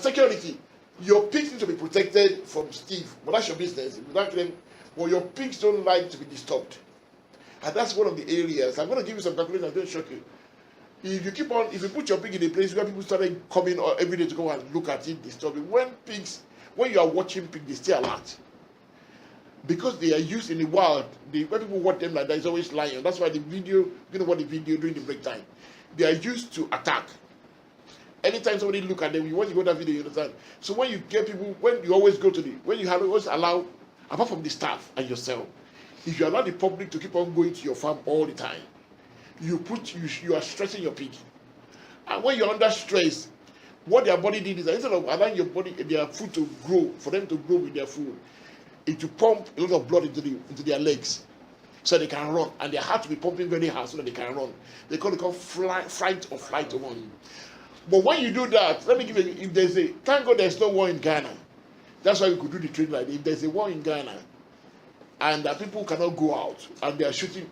Security. Your pigs need to be protected from thief. But that's your business. Without them, well, your pigs don't like to be disturbed. And that's one of the areas. I'm going to give you some calculations. I'm going to shock you. If you put your pig in a place where people started coming every day to go and look at it, disturbing. When you are watching pigs, they stay alert. Because they are used in the wild, when people watch them like that, it's always lion. That's why the video, you know what the video during the break time, they are used to attack. Anytime somebody look at them, you want to go to that video, you understand? So when you get people, when you always go to when you have always allow, apart from the staff and yourself, if you allow the public to keep on going to your farm all the time, you are stressing your pig. And when you're under stress, what their body did is that instead of allowing their food to grow, for them to grow with their food, it will pump a lot of blood into their legs so they can run. And their heart will be pumping very hard so that they can run. They call it fight or flight one. But when you do that, let me give you, thank God there's no war in Ghana. That's why we could do the trade like that. If there's a war in Ghana, and people cannot go out, and they are shooting,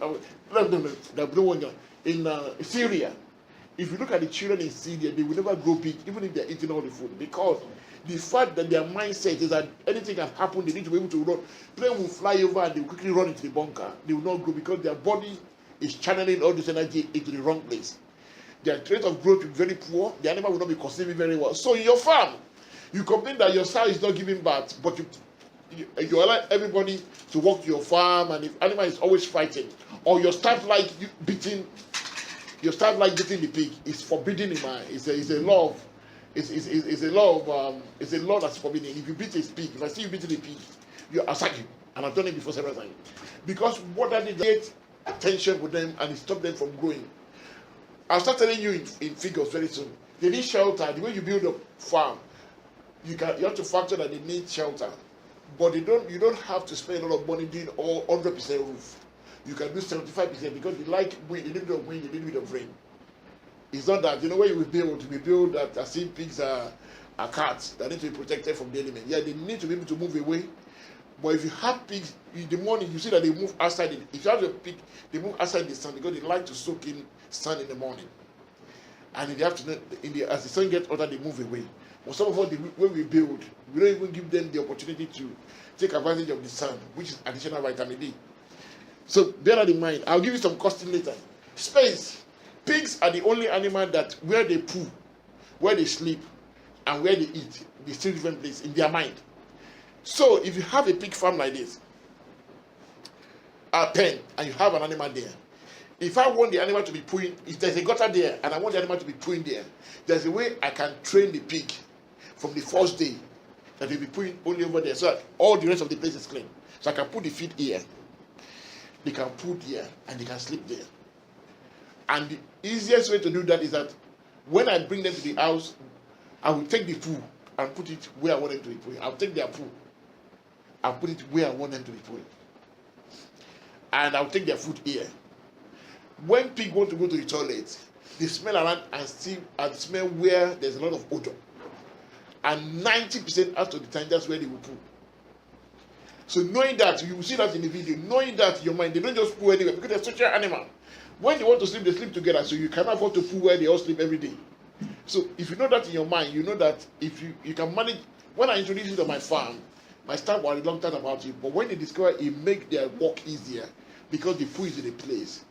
in Syria, if you look at the children in Syria, they will never grow big, even if they're eating all the food, because the fact that their mindset is that anything can happen, they need to be able to run. Plane will fly over and they will quickly run into the bunker. They will not grow because their body is channeling all this energy into the wrong place. Their rate of growth will be very poor. The animal will not be conceiving very well. So in your farm, you complain that your sow is not giving birth, but you allow everybody to walk to your farm, and if animal is always fighting, or your staff like beating the pig, it's forbidden in mind. It's a law. It's a law that's forbidden. If you beat a pig, if I see you beating a pig, I'll sack you. And I've done it before several times. Because what that did create tension with them and it stopped them from growing. I'll start telling you in figures very soon. They need shelter. The way you build a farm, you have to factor that they need shelter. But you don't have to spend a lot of money doing all 100% roof. You can do 75% because they like wind, a little bit of wind, a little bit of rain. It's not that, when you build that as if pigs are cats that need to be protected from the element. Yeah, they need to be able to move away. But if you have pigs, in the morning, you see that they move outside. If you have a pig, they move outside the sun because they like to soak in sun in the morning. And in the afternoon, as the sun gets hotter, they move away. But some of us, when we build, we don't even give them the opportunity to take advantage of the sun, which is additional vitamin D. So bear that in mind. I'll give you some costing later. Space. Pigs are the only animal that where they poo, where they sleep, and where they eat, they still different place in their mind. So if you have a pig farm like this, a pen, and you have an animal there, if I want the animal to be pooing, if there's a gutter there, and I want the animal to be pooing there, there's a way I can train the pig from the first day that they'll be pooing only over there, so that all the rest of the place is clean. So I can put the feed here, they can poo here, and they can sleep there. And the easiest way to do that is that when I bring them to the house, I will take the poo and put it where I want them to be pooing. I'll take their poo and put it where I want them to be pooing. And I'll take their food here. When pigs want to go to the toilet, they smell around and smell where there's a lot of odor. And 90% out of the time, that's where they will poo. So knowing that, you will see that in the video, knowing that in your mind, they don't just poo anywhere because they're social animal. When they want to sleep, they sleep together. So you cannot afford to poo where they all sleep every day. So if you know that in your mind, you know that if you can manage. When I introduced you to my farm, my staff were a long time about it. But when they discovered it make their work easier because the poo is in a place,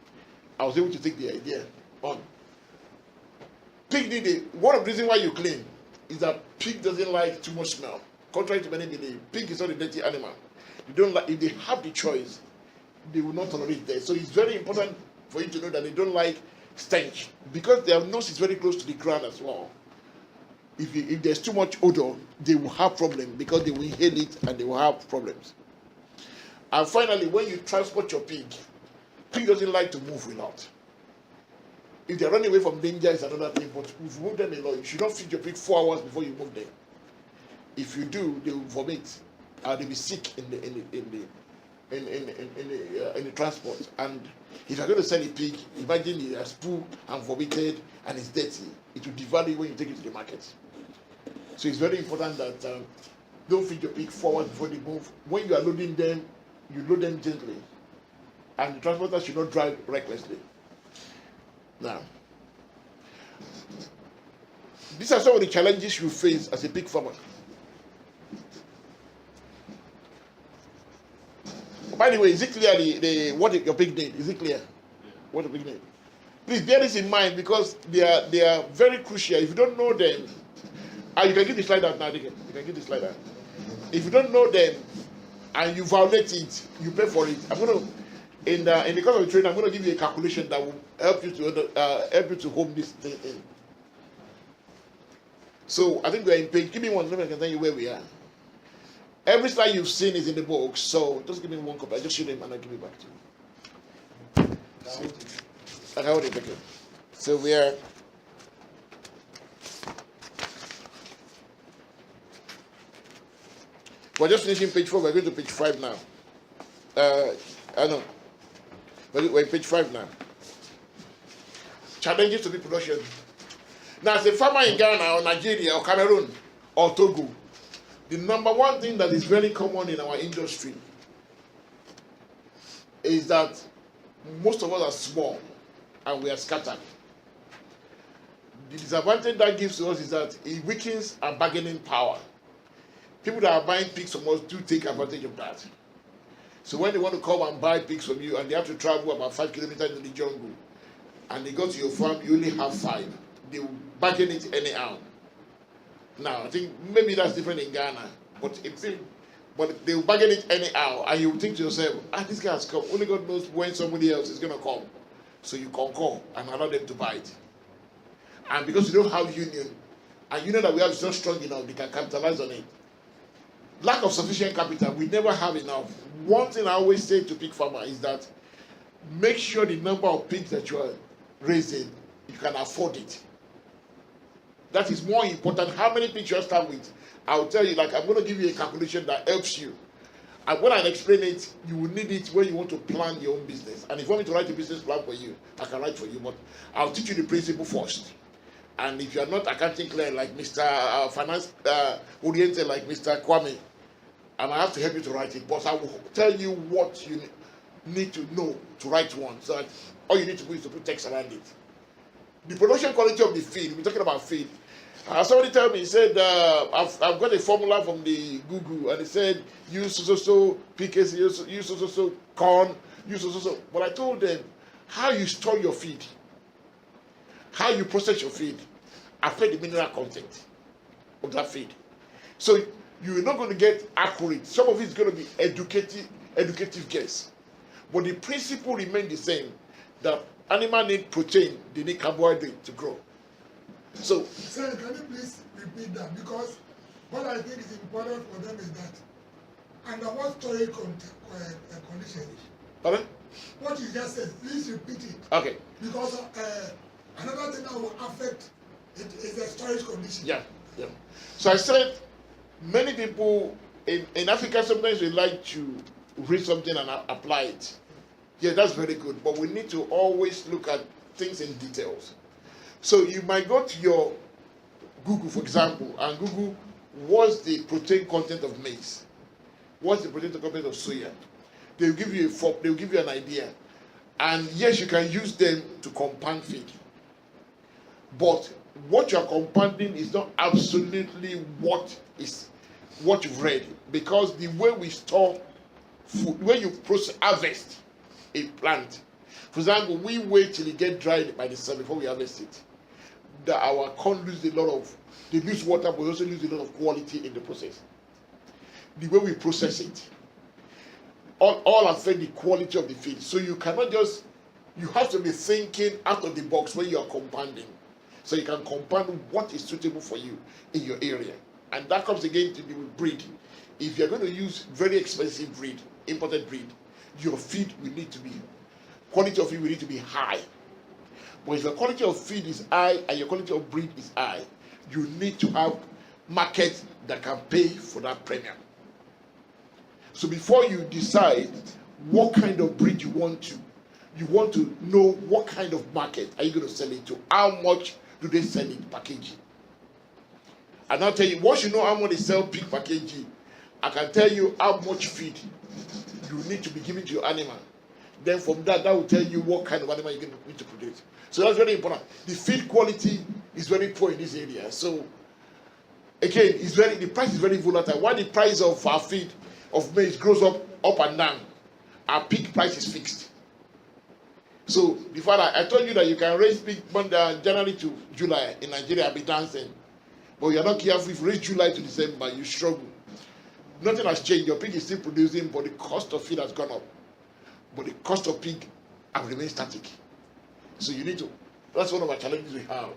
I was able to take the idea on. Pig one of the reasons why you clean is that pig doesn't like too much smell. Contrary to many believe, pig is not a dirty animal. They don't like. If they have the choice, they will not tolerate that. So it's very important for you to know that they don't like stench because their nose is very close to the ground as well. If there's too much odor, they will have problems because they will inhale it and they will have problems. And finally, when you transport your pig doesn't like to move a lot. If they're running away from danger, it's another thing. But if you move them a lot, you should not feed your pig 4 hours before you move them. If you do, they will vomit. They'll be sick in the transport. And if you're going to sell a pig, imagine it has poo and vomited and it's dirty. It will devalue when you take it to the market. So it's very important that don't feed your pig 4 hours before they move. When you are loading them, you load them gently. And the transporter should not drive recklessly. Now, these are some of the challenges you face as a pig farmer. By the way, is it clear what your pig need? Is it clear? What the pig need? Please bear this in mind because they are very crucial. If you don't know them, you can give the slide out now. You can give the slide out. If you don't know them and you violate it, you pay for it. I'm going to. In the course of the training, I'm going to give you a calculation that will help you to home this thing in. So I think we are in page. Give me one. Let me tell you where we are. Every slide you've seen is in the book. So just give me one copy. I just show them and I'll give it back to you. Okay, hold it. Thank you. So we are. We're just finishing page 4. We're going to page 5 now. I know. We're in page 5 now. Challenges to the production. Now, as a farmer in Ghana or Nigeria or Cameroon or Togo, the number one thing that is very common in our industry is that most of us are small and we are scattered. The disadvantage that gives to us is that it weakens our bargaining power. People that are buying pigs from us do take advantage of that. So when they want to come and buy pigs from you and they have to travel about 5 kilometers into the jungle and they go to your farm, you only have 5. They will bargain it anyhow. Now, I think maybe that's different in Ghana, but they will bargain it anyhow and you will think to yourself, this guy has come. Only God knows when somebody else is going to come. So you concur and allow them to buy it. And because you don't have union, and you know that we have is not strong enough, they can capitalize on it. Lack of sufficient capital. We never have enough. One thing I always say to pig farmer is that make sure the number of pigs that you are raising, you can afford it. That is more important. How many pigs you start with? I'll tell you, like I'm going to give you a calculation that helps you. And when I explain it, you will need it when you want to plan your own business. And if you want me to write a business plan for you, I can write for you. But I'll teach you the principle first. And if you are not accounting clear like Mr. Finance oriented like Mr. Kwame, I might have to help you to write it. But I will tell you what you need to know to write one. So that all you need to do is to put text around it. The production quality of the feed, we're talking about feed. Somebody told me, he said, I've got a formula from the Google, and it said, use so PKC, use so corn, use so. But I told them, how you store your feed, how you process your feed, affect the mineral content of that feed. So you're not going to get accurate. Some of it's going to be educative guess. But the principle remains the same, that animal need protein, they need carbohydrate to grow. So, sir, can you please repeat that? Because what I think is important for them is that under what storage condition? Pardon? What you just said, please repeat it. Okay. Because another thing that will affect it is the storage condition. Yeah. So I said, many people in Africa sometimes they like to read something and apply it. Yeah, that's very good. But we need to always look at things in details. So you might go to your Google, for example, and Google what's the protein content of maize, what's the protein content of soya. They'll give you they'll give you an idea, and yes, you can use them to compound feed. But what you are compounding is not absolutely what you've read, because the way we store food, when you harvest a plant, for example, we wait till it gets dried by the sun before we harvest it. That our corn lose they lose water, but also lose a lot of quality in the process. The way we process it, all affect the quality of the feed. So you cannot you have to be thinking out of the box when you are compounding. So you can compound what is suitable for you in your area. And that comes again to the breed. If you're going to use very expensive breed, imported breed, your feed will need to be, quality of feed will need to be high. But if your quality of feed is high and your quality of breed is high, you need to have markets that can pay for that premium. So before you decide what kind of breed you want to know what kind of market are you going to sell it to, how much do they sell it per kg. And I'll tell you, once you know how much they sell pig per kg, I can tell you how much feed you need to be giving to your animal. Then from that will tell you what kind of animal you're going to need to produce. So that's very important. The feed quality is very poor in this area. So again, the price is very volatile. While the price of our feed of maize grows up and down, our pig price is fixed. So before I told you that you can raise pig from January to July in Nigeria, be dancing. But you're not careful. If you raise July to December, you struggle. Nothing has changed. Your pig is still producing, but the cost of feed has gone up. But the cost of pig has remained static. So you need to, that's one of our challenges we have.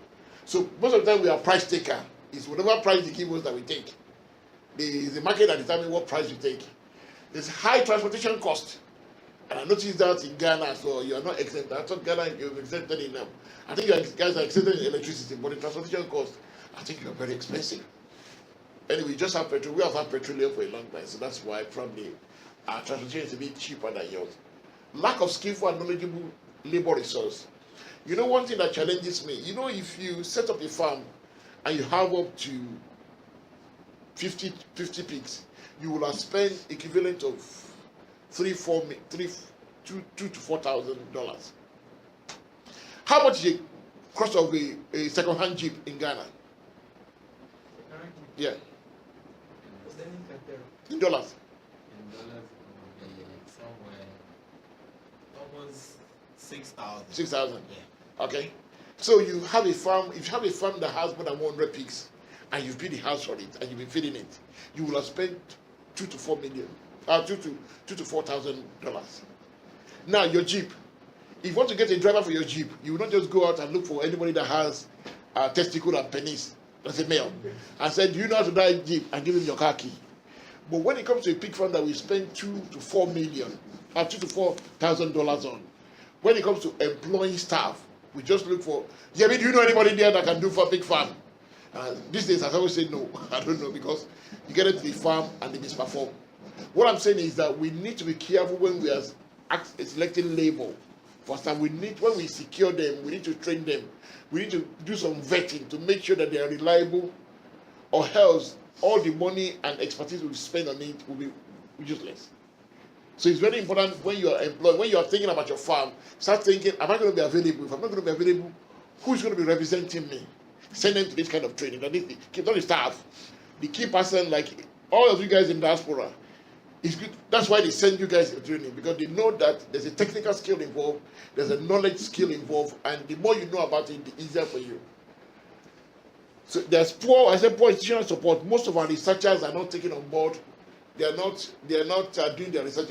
So most of the time we are price taker. It's whatever price they give us that we take. The market that determines what price we take. There's high transportation cost. And I noticed that in Ghana, so you are not exempt. I thought Ghana you're exempted in them. I think you guys are exempted in electricity, but the transportation cost, I think you're very expensive. Anyway, we just have petrol. We have had petroleum for a long time, so that's why probably our transportation is a bit cheaper than yours. Lack of skillful and knowledgeable labor resource. You know, one thing that challenges me, you know, if you set up a farm and you have up to 50 pigs, you will have spent equivalent of $2,000 to $4,000. How much is a cost of a second-hand Jeep in Ghana? Yeah. In dollars. Somewhere almost 6,000. 6,000. Yeah. Okay. So you have a farm. If you have a farm that has more than 100 pigs, and you've built a house for it, and you've been feeding it, you will have spent $2 to $4,000. Now your Jeep. If you want to get a driver for your Jeep, you will not just go out and look for anybody that has testicle and penis. That's a male. And said, do you know how to drive Jeep? And give him your car key. But when it comes to a pig farm that we spend $2 to $4 million, $2 to $4,000 on, when it comes to employing staff, we just look for, do you know anybody there that can do for a pig farm? These days, I always say no, I don't know, because you get into the farm and they misperform. What I'm saying is that we need to be careful when we are selecting labor. For some, when we secure them, we need to train them. We need to do some vetting to make sure that they are reliable, or else all the money and expertise we spend on it will be useless. So it's very important when you are employed, when you are thinking about your farm, start thinking, am I going to be available? If I'm not going to be available, who's going to be representing me? Send them to this kind of training. That is not the staff. The key person, like all of you guys in diaspora, is good. That's why they send you guys to training, because they know that there's a technical skill involved, there's a knowledge skill involved, and the more you know about it, the easier for you. So there's poor institutional support. Most of our researchers are not taken on board. They are not doing their research.